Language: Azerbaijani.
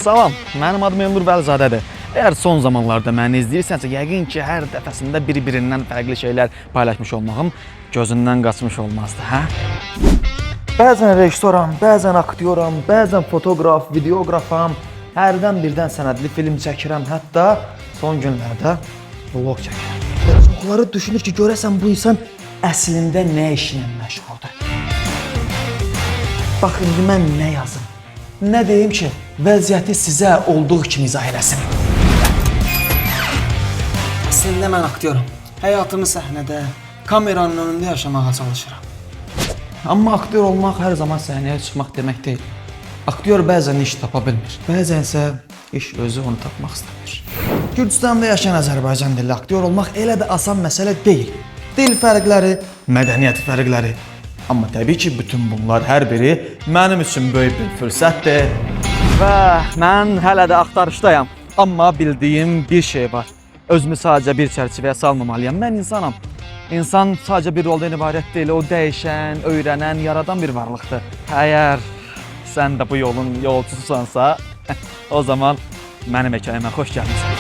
Salam, mənim adım Elnur Vəlzadədir. Əgər son zamanlarda məni izləyirsənsə, yəqin ki, hər dəfəsində biri-birindən fərqli şeylər paylaşmış olmağım gözündən qaçmış olmazdı, hə? Bəzən rejissoram, bəzən aktyoram, bəzən fotoqraf, videoqrafam, hərdən birdən sənədli film çəkirəm, hətta son günlərdə vlog çəkirəm. Çoxları düşünür ki, görəsən bu insan əslində nə işlə məşğuldur? Bax, indi mən nə yazım? Nə deyim ki, vəziyyəti sizə olduğu kimi izah eləsin. Əslində mən aktyoram. Həyatımı səhnədə, kameranın önündə yaşamağa çalışıram. Amma aktyor olmaq hər zaman səhnəyə çıxmaq demək deyil. Aktyor bəzən iş tapa bilmir, bəzənsə iş özü onu tapmaq istəmir. Gürcüstanda yaşayan Azərbaycan dilli aktyor olmaq elə də asan məsələ deyil. Dil fərqləri, mədəniyyət fərqləri. Amma təbii ki, bütün bunlar hər biri mənim üçün böyük bir fürsətdir. Və mən hələ də axtarışdayam. Amma bildiyim bir şey var. Özümü sadəcə bir çərçivəyə salmamalıyam. Mən insanam. İnsan sadəcə bir roldan ibarət deyil. O dəyişən, öyrənən, yaradan bir varlıqdır. Əgər sən də bu yolun yolçususansa, o zaman mənim hekayəmə xoş gəlmişsən.